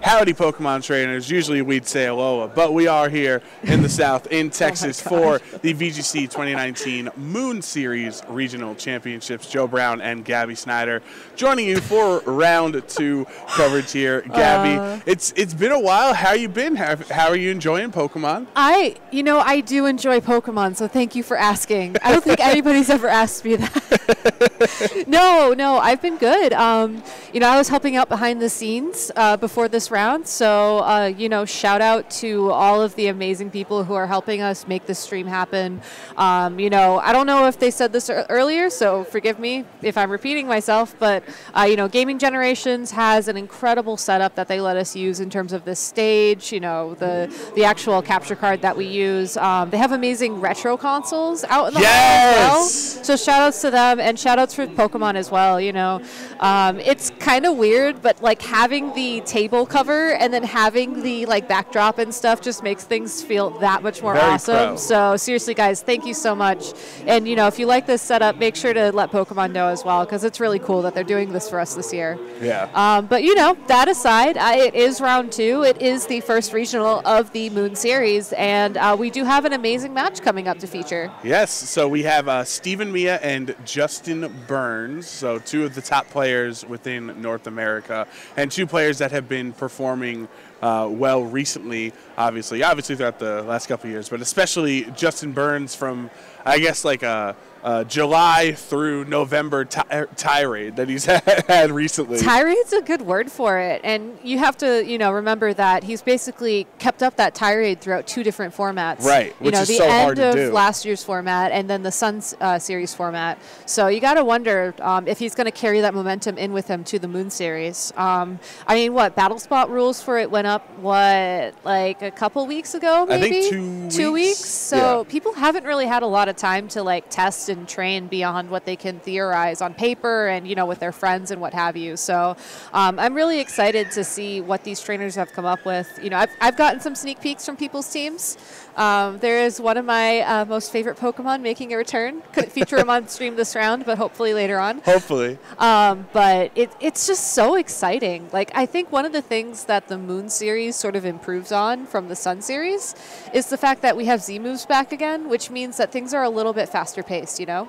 Howdy, Pokemon trainers. Usually we'd say aloha, but we are here in the South, in Texas, for the VGC 2019 Moon Series Regional Championships. Joe Brown and Gabby Snyder joining you for round 2 coverage here. Gabby, it's been a while. How you been? How are you enjoying Pokemon? I do enjoy Pokemon, so thank you for asking. I don't think anybody's ever asked me that. No, I've been good. I was helping out behind the scenes before this round, so shout out to all of the amazing people who are helping us make this stream happen. I don't know if they said this earlier, so forgive me if I'm repeating myself, but Gaming Generations has an incredible setup that they let us use in terms of the stage, the actual capture card that we use. They have amazing retro consoles out in the hall as well. So shout outs to them, and shout outs for Pokemon as well. It's kind of weird, but like having the table cover and then having the backdrop and stuff just makes things feel that much more awesome. Pro. So seriously, guys, thank you so much. And if you like this setup, make sure to let Pokemon know as well, because it's really cool that they're doing this for us this year. Yeah. But that aside, it is round 2. It is the first regional of the Moon Series, and we do have an amazing match coming up to feature. Yes. So we have Stephen Mia and Justin Burns, so 2 of the top players within North America, and 2 players that have been performing well recently, obviously throughout the last couple of years, but especially Justin Burns from, I guess, July through November tirade that he's had recently. Tirade's a good word for it, and you have to, remember that he's basically kept up that tirade throughout 2 different formats. Right, which is the so hard to do. end of last year's format and then the Sun Series format. So you got to wonder if he's going to carry that momentum in with him to the Moon Series. Battle spot rules for it went up, a couple weeks ago, maybe? I think 2 weeks. So yeah. People haven't really had a lot of time to test and train beyond what they can theorize on paper and with their friends and what have you. So I'm really excited to see what these trainers have come up with. I've gotten some sneak peeks from people's teams. There is one of my most favorite Pokemon making a return. Couldn't feature him on stream this round, but hopefully later on. Hopefully. But it's just so exciting. I think one of the things that the Moon Series sort of improves on from the Sun Series is the fact that we have Z-moves back again, which means that things are a little bit faster paced, Agreed.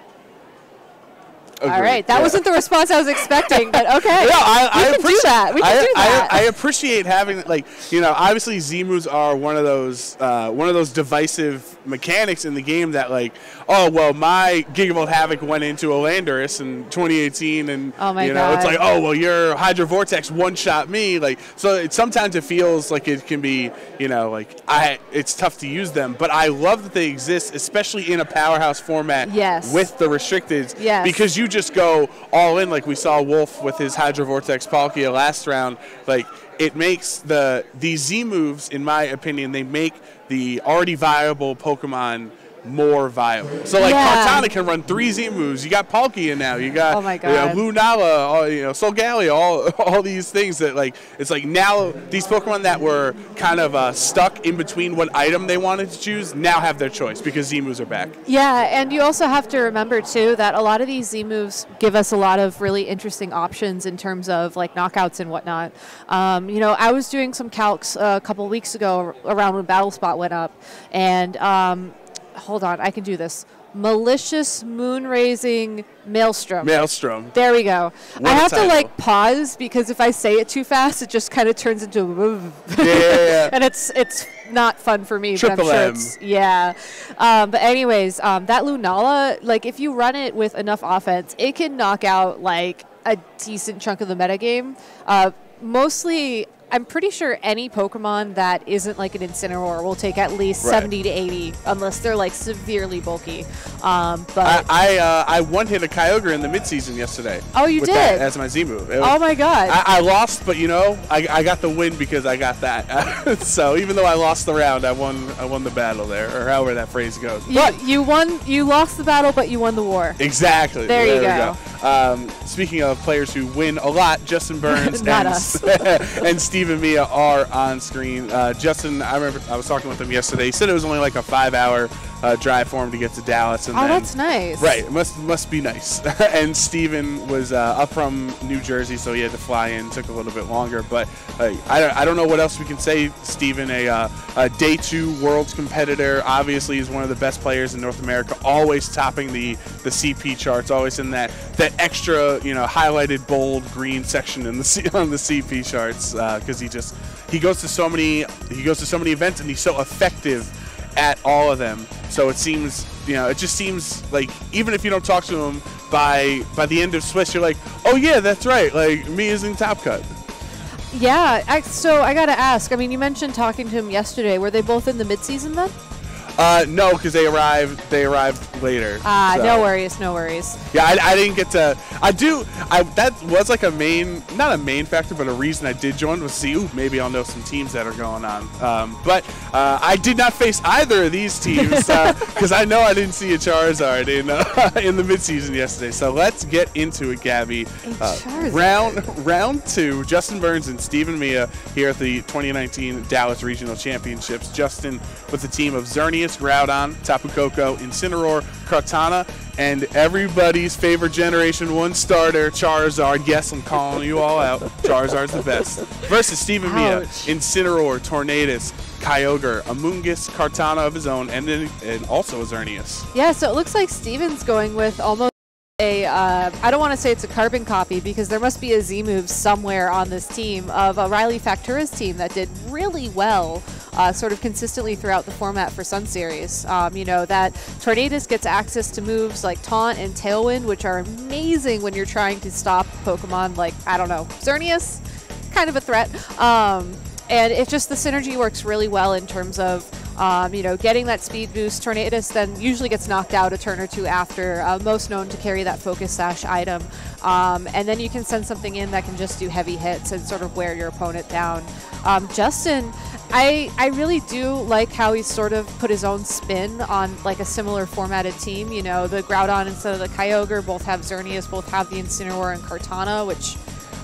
All right, that wasn't the response I was expecting, but okay. Yeah, I appreciate that. We can do that. I appreciate having obviously Z-moves are one of those divisive mechanics in the game that my Gigavolt Havoc went into a Landorus in 2018, and oh my God. It's your Hydro Vortex one-shot me, sometimes it feels like it can be it's tough to use them, but I love that they exist, especially in a powerhouse format. Yes. With the restricteds. Yes. Because you just go all in, like we saw Wolf with his Hydro Vortex Palkia last round. It makes these Z moves, in my opinion, they make the already viable Pokemon more viable. So Kartana can run 3 Z moves. You got Palkia now. You got Lunala, Solgaleo, all these things that it's now these Pokemon that were kind of stuck in between what item they wanted to choose now have their choice because Z moves are back. Yeah, and you also have to remember too that a lot of these Z moves give us a lot of really interesting options in terms of knockouts and whatnot. I was doing some calcs a couple of weeks ago around when Battle Spot went up, and hold on, I can do this. Malicious Moonraising Maelstrom. Maelstrom. There we go. I have to pause because if I say it too fast, it just kind of turns into yeah. And it's not fun for me. Triple but I'm sure M. It's, yeah. But anyways, that Lunala, if you run it with enough offense, it can knock out a decent chunk of the metagame. Mostly, I'm pretty sure any Pokemon that isn't an Incineroar will take at least 70 to 80, unless they're severely bulky. But I one-hit a Kyogre in the midseason yesterday. Oh, you did? That as my Z move. Oh my God! I lost, but I got the win because I got that. So even though I lost the round, I won the battle there, or however that phrase goes. You lost the battle, but you won the war. Exactly. There you go. Speaking of players who win a lot, Justin Burns Not us. and Stephen Mia are on screen. Justin, I remember I was talking with him yesterday. He said it was only like a 5-hour drive for him to get to Dallas. And that's nice. Right, it must be nice. And Stephen was up from New Jersey, so he had to fly in. Took a little bit longer, but I don't know what else we can say. Stephen, a day 2 Worlds competitor, obviously is one of the best players in North America. Always topping the CP charts, always in that extra highlighted bold green section on the CP charts because he goes to so many events and he's so effective at all of them. So it just seems like even if you don't talk to him by the end of Swiss, you're like, oh yeah, that's right, like Mia's in Top Cut. Yeah, so I gotta ask, I mean, you mentioned talking to him yesterday. Were they both in the mid-season then? No, because they arrived later. So. No worries. Yeah, I didn't get to. That was like not a main factor, but a reason I did join was see, maybe I'll know some teams that are going on. But I did not face either of these teams because I know I didn't see a Charizard in the midseason yesterday. So let's get into it, Gabby. Round 2, Justin Burns and Stephen Mia here at the 2019 Dallas Regional Championships. Justin with the team of Xerneas, Groudon, Tapu Koko, Incineroar, Kartana, and everybody's favorite Generation 1 starter, Charizard. Yes, I'm calling you all out. Charizard's the best. Versus Stephen Mia, Incineroar, Tornadus, Kyogre, Amoonguss, Kartana of his own, and also a Xerneas. Yeah, so it looks like Steven's going with almost I don't want to say it's a carbon copy because there must be a Z-move somewhere on this team of a Riley Factura's team that did really well sort of consistently throughout the format for Sun Series. That Tornadus gets access to moves like Taunt and Tailwind, which are amazing when you're trying to stop Pokemon like, I don't know, Xerneas, kind of a threat. And it just, the synergy works really well in terms of getting that speed boost. Tornadus then usually gets knocked out a turn or two after, most known to carry that Focus Sash item. And then you can send something in that can just do heavy hits and sort of wear your opponent down. Justin, I really do like how he's sort of put his own spin on like a similar formatted team. The Groudon instead of the Kyogre both have Xerneas, both have the Incineroar and Kartana, which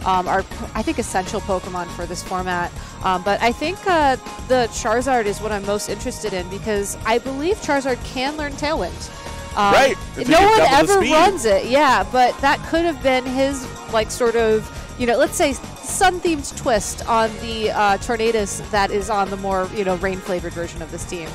are, I think, essential Pokemon for this format. But I think the Charizard is what I'm most interested in because I believe Charizard can learn Tailwind. Right. No one ever runs it, yeah, but that could have been his, like, sort of, let's say sun-themed twist on the Tornadus that is on the more, rain-flavored version of this team.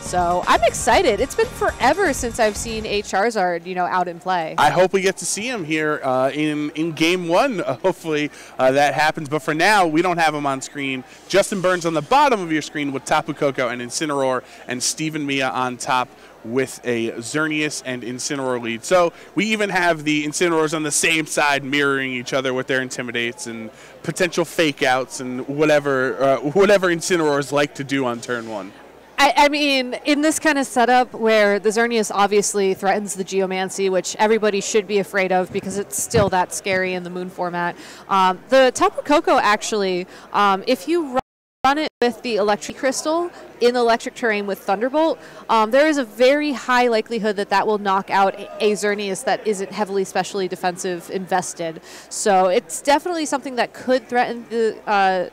So I'm excited. It's been forever since I've seen a Charizard, out in play. I hope we get to see him here in Game 1. Hopefully that happens. But for now, we don't have him on screen. Justin Burns on the bottom of your screen with Tapu Koko and Incineroar, and Stephen Mia on top with a Xerneas and Incineroar lead. So we even have the Incineroars on the same side mirroring each other with their Intimidates and potential fake outs and whatever Incineroars like to do on turn 1. I mean, in this kind of setup where the Xerneas obviously threatens the Geomancy, which everybody should be afraid of because it's still that scary in the Moon format, the Tapu Koko actually, if you run it with the Electric Crystal in electric terrain with Thunderbolt, there is a very high likelihood that will knock out a Xerneas that isn't heavily specially defensive invested. So it's definitely something that could threaten the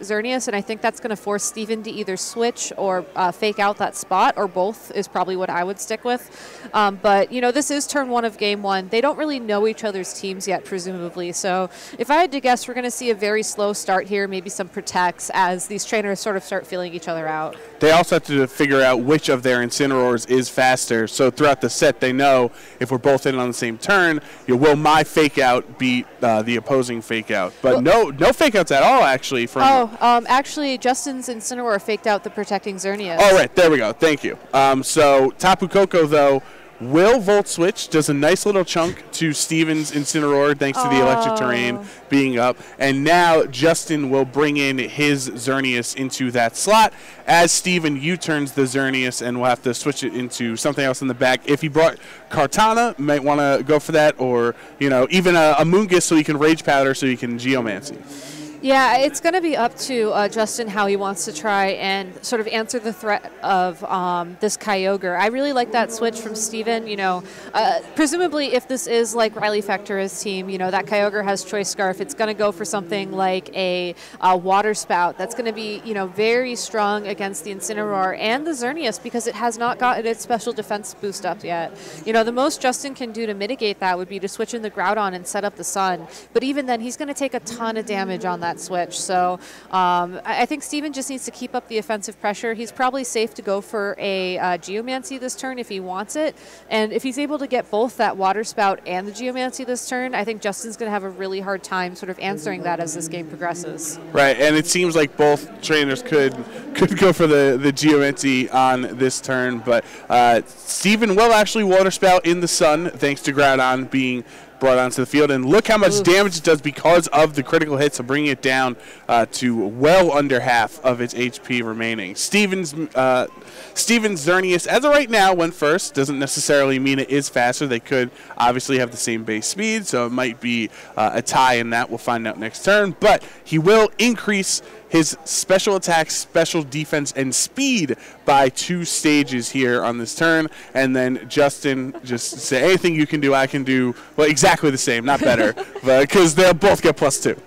Xerneas, and I think that's going to force Steven to either switch or fake out that spot, or both is probably what I would stick with. But, this is turn 1 of Game 1. They don't really know each other's teams yet, presumably. So if I had to guess, we're going to see a very slow start here, maybe some protects as these trainers sort of start feeling each other out. They also have to figure out which of their Incineroars is faster. So throughout the set, they know if we're both in on the same turn, will my fake out beat the opposing fake out? But no fake outs at all, actually. Actually, Justin's Incineroar faked out the protecting Xerneas. Oh, right. There we go. Thank you. So Tapu Koko, though, will Volt Switch, does a nice little chunk to Steven's Incineroar thanks to the electric terrain being up. And now Justin will bring in his Xerneas into that slot as Steven U-turns the Xerneas and will have to switch it into something else in the back. If he brought Kartana, might want to go for that, or, even a Amoonguss so he can Rage Powder so he can Geomancy. Yeah, it's going to be up to Justin how he wants to try and sort of answer the threat of this Kyogre. I really like that switch from Steven. Presumably if this is like Riley Factora's team, that Kyogre has Choice Scarf. It's going to go for something like a Water Spout. That's going to be, very strong against the Incineroar and the Xerneas because it has not gotten its special defense boost up yet. The most Justin can do to mitigate that would be to switch in the Groudon and set up the Sun. But even then, he's going to take a ton of damage on that switch. So I think Steven just needs to keep up the offensive pressure. He's probably safe to go for a Geomancy this turn if he wants it. And if he's able to get both that Water Spout and the Geomancy this turn, I think Justin's going to have a really hard time sort of answering that as this game progresses. Right, and it seems like both trainers could go for the Geomancy on this turn, but Steven will actually Water Spout in the Sun thanks to Groudon being brought onto the field, and look how much damage it does because of the critical hit, so bringing it down to well under half of its HP remaining. Steven's Xerneas, as of right now, went first. Doesn't necessarily mean it is faster. They could obviously have the same base speed, so it might be a tie in that. We'll find out next turn, but he will increase his special attack, special defense, and speed by 2 stages here on this turn. And then Justin just say, anything you can do, I can do. Well, exactly the same, not better, because they'll both get +2.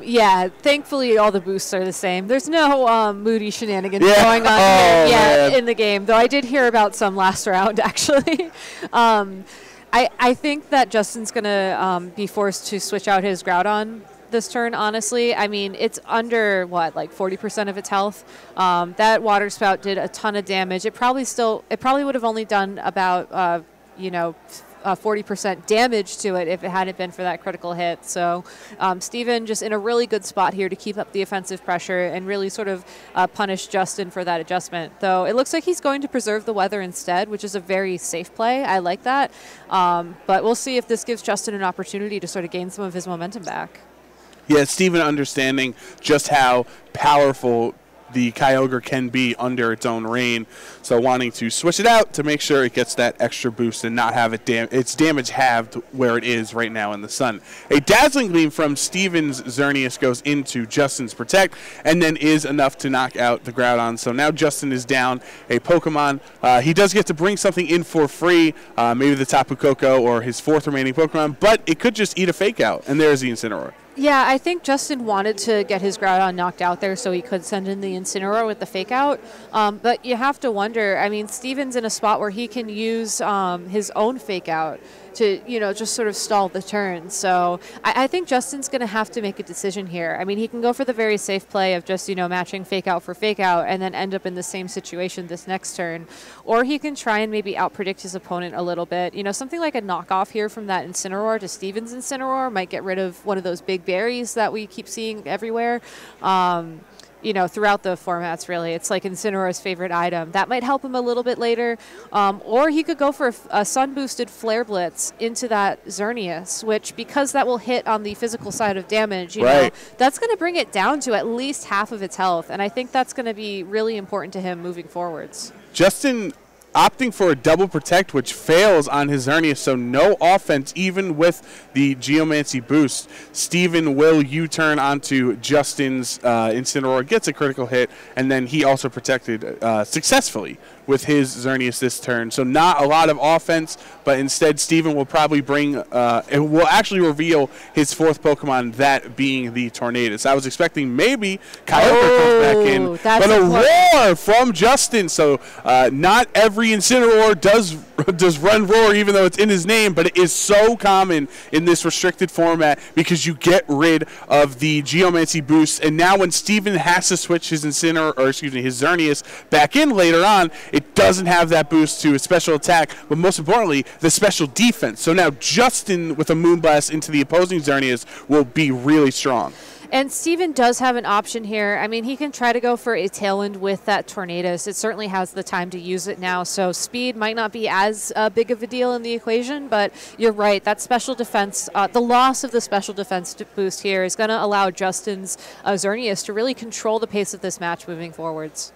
Yeah, thankfully all the boosts are the same. There's no Moody shenanigans going on in the game, though I did hear about some last round, actually. I think that Justin's going to be forced to switch out his Groudon this turn, honestly. I mean, it's under, like 40% of its health. That Water Spout did a ton of damage. It probably would have only done about, 40% damage to it if it hadn't been for that critical hit. So Steven just in a really good spot here to keep up the offensive pressure and really sort of punish Justin for that adjustment. Though it looks like he's going to preserve the weather instead, which is a very safe play. I like that. But we'll see if this gives Justin an opportunity to sort of gain some of his momentum back. Yeah, Steven understanding just how powerful the Kyogre can be under its own reign, so wanting to switch it out to make sure it gets that extra boost and not have its damage halved where it is right now in the Sun. A Dazzling Gleam from Steven's Xerneas goes into Justin's Protect and then is enough to knock out the Groudon. So now Justin is down a Pokemon. He does get to bring something in for free, maybe the Tapu Koko or his 4th remaining Pokemon, but it could just eat a Fake Out, and there's the Incineroar. Yeah, I think Justin wanted to get his Groudon knocked out there so he could send in the Incineroar with the Fake Out. But you have to wonder, I mean, Steven's in a spot where he can use his own Fake Out to, just sort of stall the turn. So I think Justin's going to have to make a decision here. I mean, he can go for the very safe play of just, matching Fake Out for Fake Out and then end up in the same situation this next turn. Or he can try and maybe outpredict his opponent a little bit. Something like a knockoff here from that Incineroar to Steven's Incineroar might get rid of one of those big berries that we keep seeing everywhere. Throughout the formats, really. It's like Incineroar's favorite item. That might help him a little bit later. Or he could go for a Sun-boosted Flare Blitz into that Xerneas, which, because that will hit on the physical side of damage, that's going to bring it down to at least half of its health. And I think that's going to be really important to him moving forwards. Justin opting for a double protect, which fails on his Xerneas, so no offense even with the Geomancy boost. Steven will U-turn onto Justin's Incineroar, gets a critical hit, and then he also protected successfully with his Xerneas this turn. So not a lot of offense, but instead Steven will probably bring, it will actually reveal his 4th Pokemon, that being the Tornadus. I was expecting maybe Kyogre comes back in, but a roar from Justin. So not every Incineroar does run roar, even though it's in his name, but it is so common in this restricted format because you get rid of the Geomancy boost. And now when Steven has to switch his his Xerneas back in later on, it doesn't have that boost to its special attack, but most importantly, the special defense. So now Justin with a Moonblast into the opposing Xerneas will be really strong. And Steven does have an option here. I mean, he can try to go for a Tailwind with that Tornadus. It certainly has the time to use it now, so speed might not be as big of a deal in the equation, but you're right. That special defense, the loss of the special defense boost here is going to allow Justin's Xerneas to really control the pace of this match moving forwards.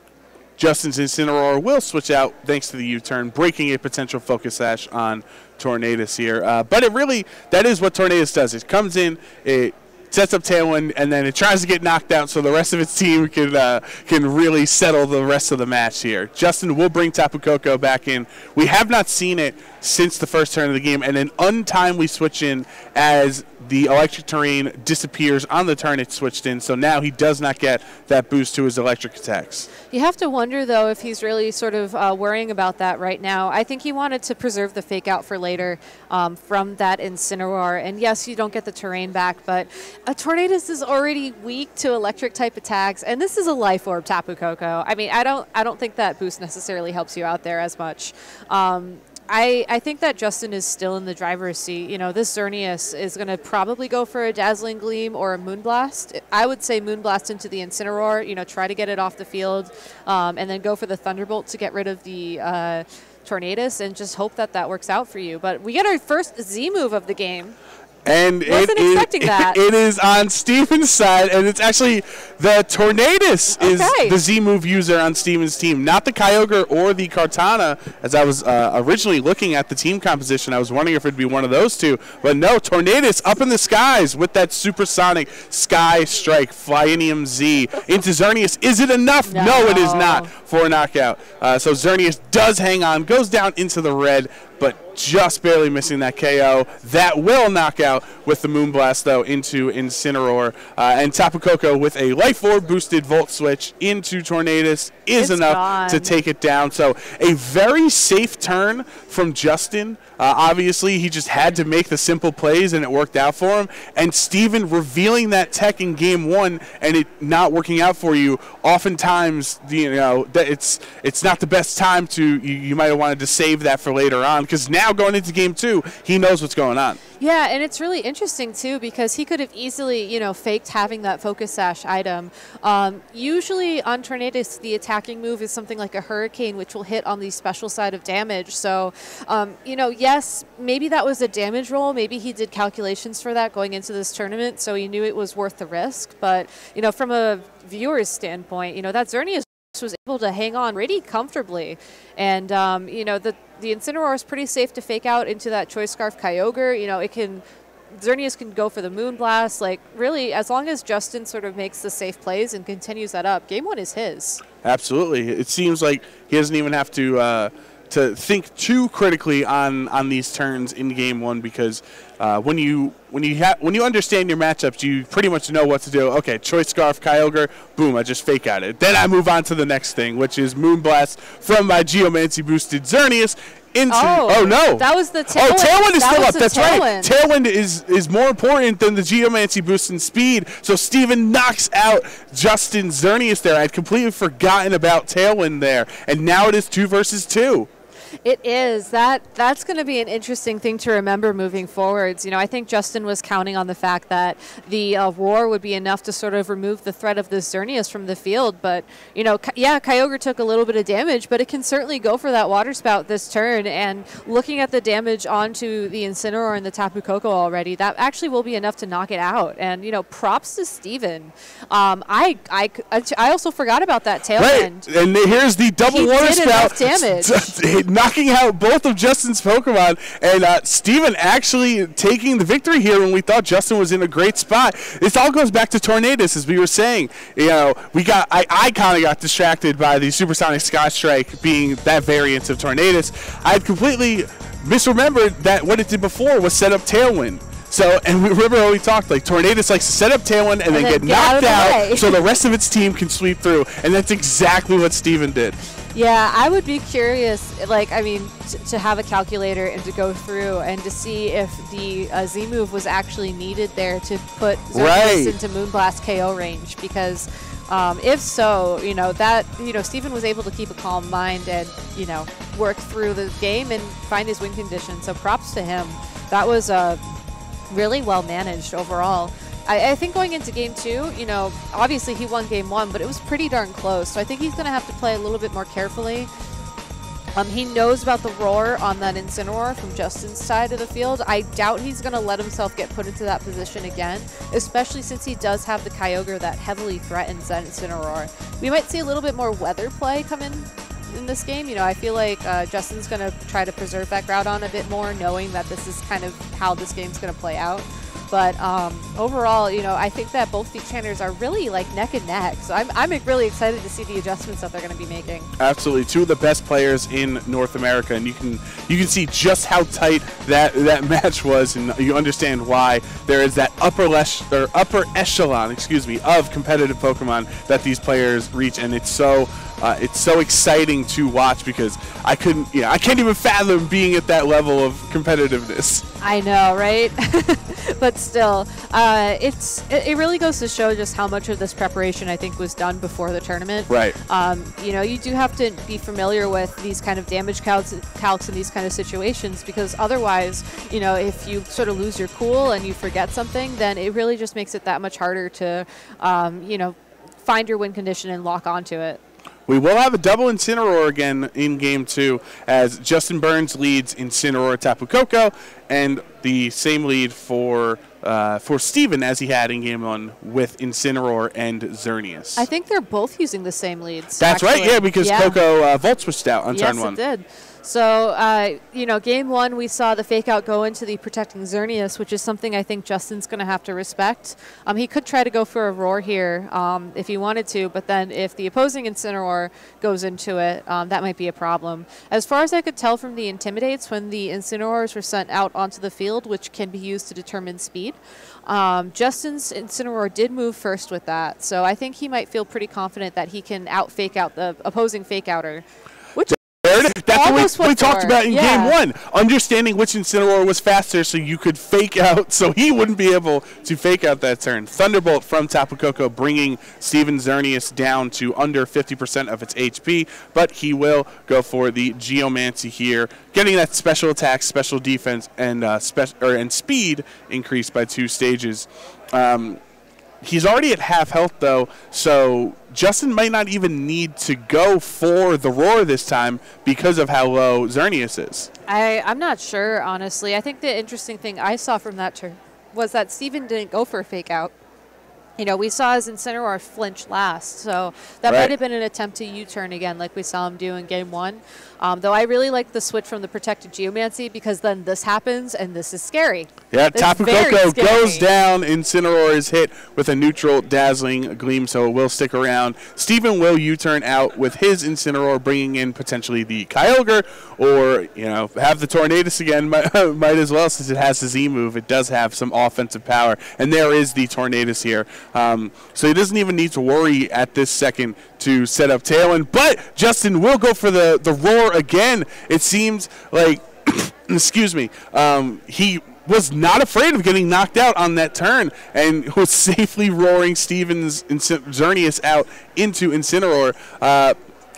Justin's Incineroar will switch out thanks to the U-turn, breaking a potential Focus Sash on Tornadus here. But that is what Tornadus does. It comes in, it sets up Tailwind, and then it tries to get knocked out so the rest of its team can really settle the rest of the match here. Justin will bring Tapu Koko back in. We have not seen it since the first turn of the game, and an untimely switch in as the electric terrain disappears on the turn it switched in, so now he does not get that boost to his electric attacks. You have to wonder, though, if he's really sort of worrying about that right now. I think he wanted to preserve the fake out for later from that Incineroar. And yes, you don't get the terrain back, but a Tornadus is already weak to electric type attacks, and this is a Life Orb Tapu Koko. I mean, I don't think that boost necessarily helps you out there as much. I think that Justin is still in the driver's seat. You know, this Xerneas is going to probably go for a Dazzling Gleam or a Moonblast. I would say Moonblast into the Incineroar, you know, try to get it off the field, and then go for the Thunderbolt to get rid of the Tornadus and just hope that that works out for you. But we get our first Z move of the game. And it is on Steven's side, and it's actually the Tornadus is the Z-move user on Steven's team, not the Kyogre or the Kartana. As I was originally looking at the team composition, I was wondering if it would be one of those two. But no, Tornadus up in the skies with that supersonic Sky Strike, Flyinium Z into Xerneas. Is it enough? No, it is not for a knockout. So Xerneas does hang on, goes down into the red, but just barely missing that KO. That will knock out with the Moonblast, though, into Incineroar. And Tapu Koko with a Life Orb boosted Volt Switch into Tornadus is enough to take it down. So a very safe turn from Justin. Obviously, he just had to make the simple plays, and it worked out for him. And Steven revealing that tech in Game 1 and it not working out for you, oftentimes, you know, it's not the best time to, you might have wanted to save that for later on, because now going into Game 2, he knows what's going on. Yeah, and it's really interesting, too, because he could have easily, you know, faked having that Focus Sash item. Usually on Tornadus, the attacking move is something like a Hurricane, which will hit on the special side of damage. So, you know, yes, maybe that was a damage roll. Maybe he did calculations for that going into this tournament, so he knew it was worth the risk. But, you know, from a viewer's standpoint, you know, that Xerneas was able to hang on pretty comfortably. And, you know, the Incineroar is pretty safe to fake out into that Choice Scarf Kyogre. You know, Xerneas can go for the Moonblast. Like, really, as long as Justin sort of makes the safe plays and continues that up, Game 1 is his. Absolutely. It seems like he doesn't even have to think too critically on these turns in Game 1, because when you understand your matchups, you pretty much know what to do. Okay, Choice Scarf, Kyogre, boom, I just fake out it. Then I move on to the next thing, which is Moonblast from my Geomancy boosted Xerneas into no. That was the Tailwind. Oh, Tailwind is still up. That's right. Tailwind is more important than the Geomancy boost in speed. So Steven knocks out Justin Xerneas there. I had completely forgotten about Tailwind there. And now it is 2 versus 2. It is. That's going to be an interesting thing to remember moving forwards. You know, I think Justin was counting on the fact that the Roar would be enough to sort of remove the threat of the Xerneas from the field. But, you know, yeah, Kyogre took a little bit of damage, but it can certainly go for that Water Spout this turn. And looking at the damage onto the Incineroar and the Tapu Koko already, that actually will be enough to knock it out. And, you know, props to Steven. I also forgot about that Tailwind. Right, and here's the double Water Spout. Damage. Knocking out both of Justin's Pokemon, and Steven actually taking the victory here when we thought Justin was in a great spot. This all goes back to Tornadus, as we were saying. You know, I kind of got distracted by the Supersonic Sky Strike being that variant of Tornadus. I had completely misremembered that what it did before was set up Tailwind. So, and we remember when we talked, like, Tornadus likes to set up Tailwind and then get knocked out so the rest of its team can sweep through, and that's exactly what Steven did. Yeah, I would be curious, like, I mean, to have a calculator and to go through and to see if the Z move was actually needed there to put Xerneas into Moonblast KO range, because if so, you know, Steven was able to keep a calm mind and, you know, work through the game and find his win condition. So props to him. That was really well managed overall. I think going into Game 2, you know, obviously he won Game 1, but it was pretty darn close. So I think he's going to have to play a little bit more carefully. He knows about the Roar on that Incineroar from Justin's side of the field. I doubt he's going to let himself get put into that position again, especially since he does have the Kyogre that heavily threatens that Incineroar. We might see a little bit more weather play come in this game. You know, I feel like Justin's going to try to preserve that Groudon a bit more, knowing that this is kind of how this game's going to play out. But overall, I think that both these trainers are really like neck and neck. So I'm really excited to see the adjustments that they're going to be making. Absolutely, two of the best players in North America, and you can see just how tight that match was, and you understand why there is that upper echelon, of competitive Pokemon that these players reach, and it's so exciting to watch because I can't even fathom being at that level of competitiveness. I know, right? But still, it really goes to show just how much of this preparation I think was done before the tournament. Right. You do have to be familiar with these kind of damage calcs in these kind of situations, because otherwise, if you sort of lose your cool and you forget something, then it really just makes it that much harder to, find your win condition and lock onto it. We will have a double Incineroar again in Game 2 as Justin Burns leads Incineroar Tapu Koko, and the same lead for Steven as he had in Game 1 with Incineroar and Xerneas. I think they're both using the same leads. That's actually. right, yeah, because Koko Volt switched out on turn 1. Yes, it did. So, Game 1, we saw the fake out go into the protecting Xerneas, which is something I think Justin's going to have to respect. He could try to go for a Roar here if he wanted to, but then if the opposing Incineroar goes into it, that might be a problem. As far as I could tell from the Intimidates, when the Incineroars were sent out onto the field, which can be used to determine speed, Justin's Incineroar did move first with that, so I think he might feel pretty confident that he can out-fake out the opposing fake-outer. That's what we talked about in Game 1. Understanding which Incineroar was faster so you could fake out, so he wouldn't be able to fake out that turn. Thunderbolt from Tapu Koko bringing Steven Xerneas down to under 50% of its HP, but he will go for the Geomancy here, getting that special attack, special defense, and speed increased by 2 stages. He's already at half health, though, so Justin might not even need to go for the Roar this time because of how low Xerneas is. I'm not sure, honestly. I think the interesting thing I saw from that turn was that Steven didn't go for a fake out. We saw his Incineroar flinch last, so that might have been an attempt to U-turn again like we saw him do in Game 1. Though I really like the switch from the Protected Geomancy because then this happens and this is scary. Yeah, Tapu Koko goes down. Incineroar is hit with a neutral Dazzling Gleam, so it will stick around. Steven will U-turn out with his Incineroar, bringing in potentially the Kyogre, or have the Tornadus again. Might as well, since it has the Z move. It does have some offensive power, and there is the Tornadus here. So he doesn't even need to worry at this second to set up Tailwind, but Justin will go for the Roar again. It seems like, he was not afraid of getting knocked out on that turn and was safely roaring Steven's Xerneas out into Incineroar.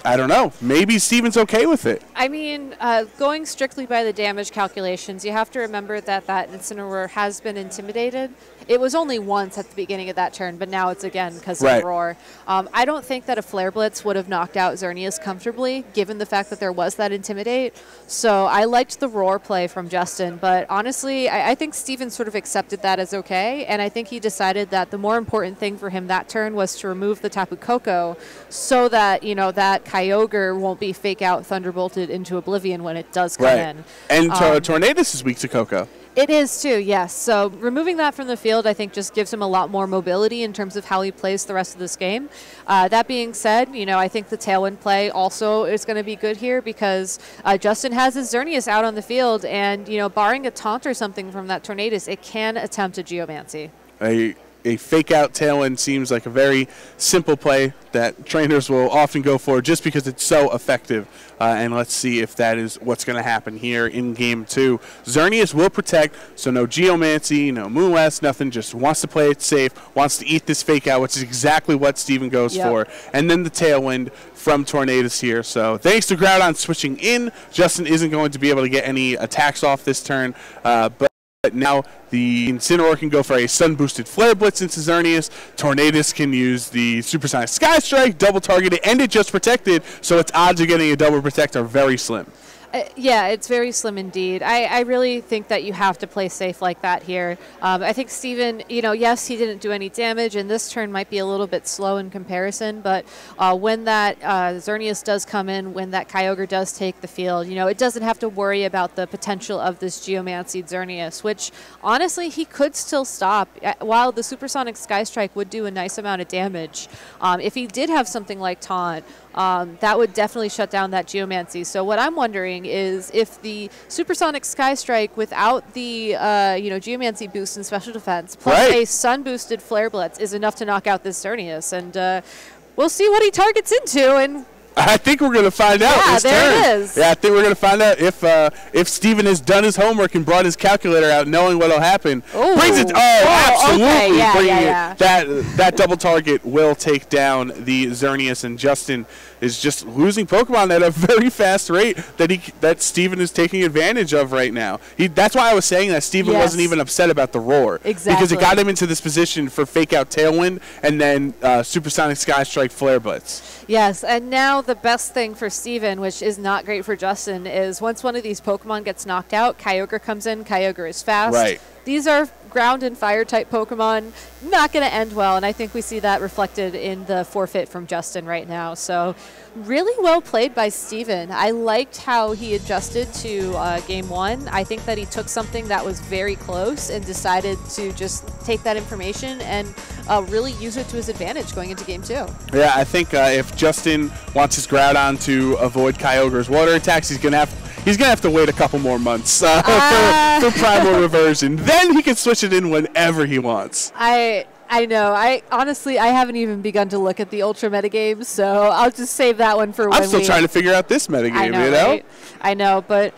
I don't know. Maybe Steven's okay with it. I mean, going strictly by the damage calculations, you have to remember that Incineroar has been intimidated. It was only once at the beginning of that turn, but now it's again because of Roar. I don't think that a Flare Blitz would have knocked out Xerneas comfortably, given the fact that there was that Intimidate. So I liked the Roar play from Justin, but honestly, I think Steven sort of accepted that as okay, and I think he decided that the more important thing for him that turn was to remove the Tapu Koko so that, that Kyogre won't be fake out Thunderbolted into oblivion when it does come in. And Tornadus is weak to Koko. It is too, yes. So removing that from the field, I think, just gives him a lot more mobility in terms of how he plays the rest of this game. That being said, I think the Tailwind play also is going to be good here because Justin has his Xerneas out on the field, and barring a taunt or something from that Tornadus, it can attempt a Geomancy. A fake-out Tailwind seems like a very simple play that trainers will often go for just because it's so effective. And let's see if that is what's going to happen here in Game 2. Xerneas will protect, so no Geomancy, no Moonblast, nothing. Just wants to play it safe, wants to eat this fake-out, which is exactly what Steven goes for. And then the Tailwind from Tornadus here. So thanks to Groudon switching in, Justin isn't going to be able to get any attacks off this turn, but now the Incineroar can go for a Sun-boosted Flare Blitz into Xerneas. Tornadus can use the Supersonic Sky Strike, double targeted, and it just protected, so its odds of getting a double protect are very slim. Yeah, it's very slim indeed. I really think that you have to play safe like that here. I think Steven, yes, he didn't do any damage, and this turn might be a little bit slow in comparison, but when that Xerneas does come in, when that Kyogre does take the field, it doesn't have to worry about the potential of this Geomancy Xerneas, which honestly he could still stop. While the Supersonic Sky Strike would do a nice amount of damage, if he did have something like Taunt, that would definitely shut down that Geomancy. So what I'm wondering is if the Supersonic Sky Strike without the Geomancy boost in special defense plus a Sun boosted Flare Blitz is enough to knock out this Xerneas, and we'll see what he targets into. And I think we're going to find out this there turn. it is. Yeah, I think we're going to find out if Steven has done his homework and brought his calculator out, knowing what will happen. Ooh. Brings it. Absolutely. Okay. Yeah. That double target will take down the Xerneas, and Justin is just losing Pokemon at a very fast rate that Steven is taking advantage of right now. That's why I was saying that Steven wasn't even upset about the roar. Exactly. Because it got him into this position for Fake Out Tailwind and then Supersonic Sky Strike Flare Blitz. Yes, and now the best thing for Steven, which is not great for Justin, is once one of these Pokemon gets knocked out, Kyogre comes in. Kyogre is fast. Right. These are ground and fire type Pokemon. Not going to end well, and I think we see that reflected in the forfeit from Justin right now. So really well played by Steven. I liked how he adjusted to game one. I think that he took something that was very close and decided to just take that information and really use it to his advantage going into game two. Yeah, I think if Justin wants his Groudon to avoid Kyogre's water attacks, he's gonna have to wait a couple more months for Primal Reversion. Then he can switch it in whenever he wants. I know. I honestly haven't even begun to look at the Ultra metagames, so I'll just save that one for when I'm still trying to figure out this metagame, I know, right? I know, but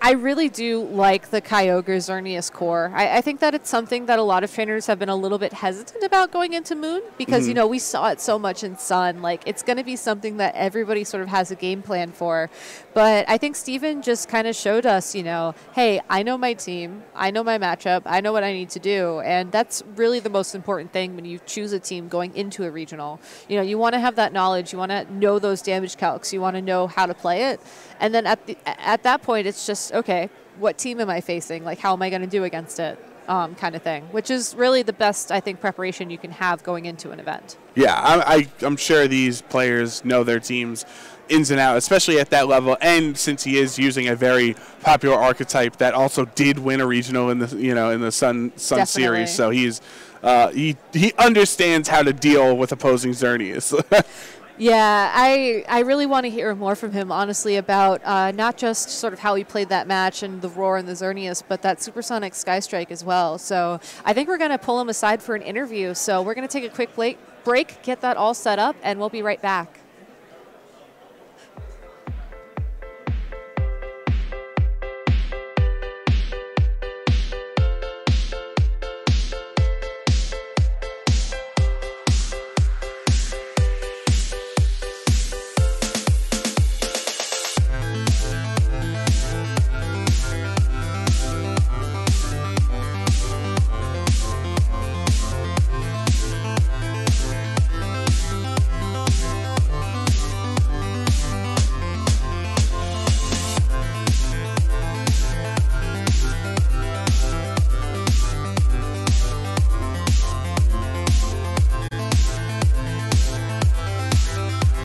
I really do like the Kyogre Xerneas core. I think that it's something that a lot of trainers have been a little bit hesitant about going into Moon because, we saw it so much in Sun. Like, it's going to be something that everybody sort of has a game plan for. But I think Steven just kind of showed us, hey, I know my team. I know my matchup. I know what I need to do. And that's really the most important thing when you choose a team going into a regional. You want to have that knowledge. You want to know those damage calcs. You want to know how to play it. And then at that point, it's just, okay, what team am I facing? Like, how am I going to do against it? Kind of thing, which is really the best, I think, preparation you can have going into an event. Yeah, I'm sure these players know their teams ins and out, especially at that level. And since he is using a very popular archetype that also did win a regional in the Sun series, so he understands how to deal with opposing Xerneas. Yeah, I really want to hear more from him, honestly, about not just sort of how he played that match and the Roar and the Xerneas, but that Supersonic Sky Strike as well. So I think we're going to pull him aside for an interview. So we're going to take a quick break, get that all set up, and we'll be right back.